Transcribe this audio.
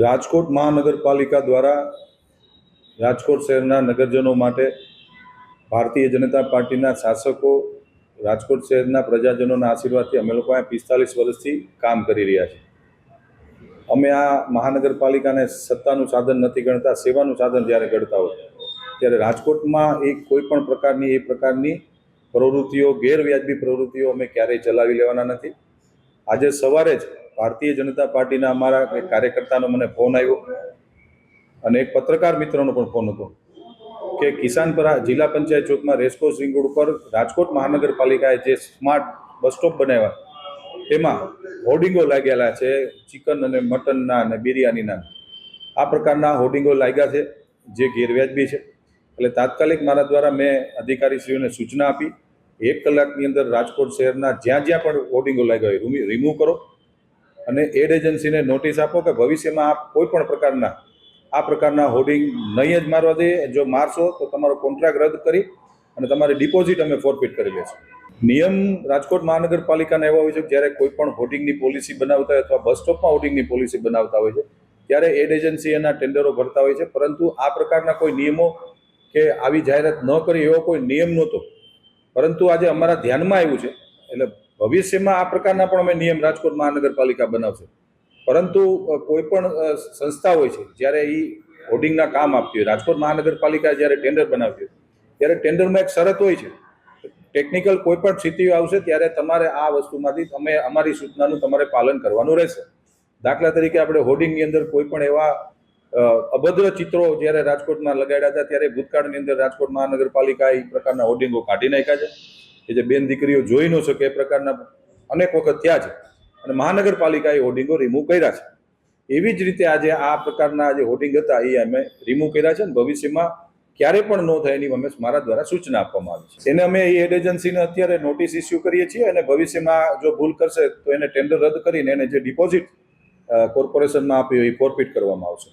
રાજકોટ મહાનગરપાલિકા દ્વારા રાજકોટ શહેરના નગરજનો માટે ભારતીય જનતા પાર્ટીના શાસકો રાજકોટ શહેરના પ્રજાજનોના આશીર્વાદથી અમે લોકો 45 વર્ષથી કામ કરી રહ્યા છીએ। અમે આ મહાનગરપાલિકાને સત્તાનું સાધન નથી ગણતા, સેવાનું સાધન જ્યારે ગણતા હોય ત્યારે રાજકોટમાં કોઈ પણ પ્રકારની પ્રવૃત્તિઓ, ગેરવ્યાજબી પ્રવૃત્તિઓ અમે ક્યારેય ચલાવી લેવાના નથી। આજે સવારે જ ભારતીય જનતા પાર્ટીના અમારા એક કાર્યકર્તાનો મને ફોન આવ્યો અને એક પત્રકાર મિત્રનો પણ ફોન હતો કે કિસાનપરા જિલ્લા પંચાયત ચોકમાં રેસકોર્સ રિંગ રોડ પર રાજકોટ મહાનગરપાલિકાએ જે સ્માર્ટ બસ સ્ટોપ બનાવ્યા તેમાં હોર્ડિંગો લાગેલા છે, ચિકન અને મટનના અને બિરયાનીના। આ પ્રકારના હોર્ડિંગો લાગ્યા છે જે ગેરવ્યાજબી છે। એટલે તાત્કાલિક મારા દ્વારા મેં અધિકારીશ્રીઓને સૂચના આપી, 1 કલાકની અંદર રાજકોટ શહેરના જ્યાં પણ હોર્ડિંગો લાગ્યા હોય રિમૂવ કરો અને એડ એજન્સીને નોટિસ આપો કે ભવિષ્યમાં આપ કોઈ પણ પ્રકારના હોર્ડિંગ નહીં જ મારવા દઈએ। જો મારશો તો તમારો કોન્ટ્રાક્ટ રદ કરી અને તમારી ડિપોઝિટ અમે ફોરફિટ કરી લેશું। નિયમ રાજકોટ મહાનગરપાલિકાના એવા હોય છે કે જ્યારે કોઈ પણ હોર્ડિંગની પોલિસી બનાવતા હોય અથવા બસ સ્ટોપમાં હોર્ડિંગની પોલિસી બનાવતા હોય છે ત્યારે એડ એજન્સી એના ટેન્ડરો ભરતા હોય છે, પરંતુ આ પ્રકારના કોઈ નિયમો કે આવી જાહેરાત ન કરી એવો કોઈ નિયમ નહોતો, પરંતુ આજે અમારા ધ્યાનમાં આવ્યું છે એટલે ભવિષ્યમાં આ પ્રકારના પણ અમે નિયમ રાજકોટ મહાનગરપાલિકા બનાવશે। પરંતુ કોઈ પણ સંસ્થા હોય છે જ્યારે એ હોર્ડિંગના કામ આપતી હોય, રાજકોટ મહાનગરપાલિકા જ્યારે ટેન્ડર બનાવતી હોય ત્યારે ટેન્ડરમાં એક શરત હોય છે, ટેકનિકલ કોઈ પણ સ્થિતિઓ આવશે ત્યારે તમારે આ વસ્તુમાંથી અમારી સૂચનાનું તમારે પાલન કરવાનું રહેશે। દાખલા તરીકે આપણે હોર્ડિંગની અંદર કોઈ પણ એવા અભદ્ર ચિત્રો જ્યારે રાજકોટમાં લગાડ્યા હતા ત્યારે ભૂતકાળની અંદર રાજકોટ મહાનગરપાલિકા એ પ્રકારના હોર્ડિંગો કાઢી નાખ્યા છે કે જે બેન દીકરીઓ જોઈ ન શકે એ પ્રકારના અનેક વખત થયા છે અને મહાનગરપાલિકાએ હોર્ડિંગો રિમૂવ કર્યા છે। એવી જ રીતે આજે આ પ્રકારના જે હોર્ડિંગ હતા એ અમે રિમૂવ કર્યા છે અને ભવિષ્યમાં ક્યારે પણ ન થાય એની અમે મારા દ્વારા સૂચના આપવામાં આવી છે। એને અમે એડ એજન્સીને અત્યારે નોટિસ ઇસ્યુ કરીએ છીએ અને ભવિષ્યમાં જો ભૂલ કરશે તો એને ટેન્ડર રદ કરીને એને જે ડિપોઝિટ કોર્પોરેશનમાં આપી હોય એ ફોરફિટ કરવામાં આવશે।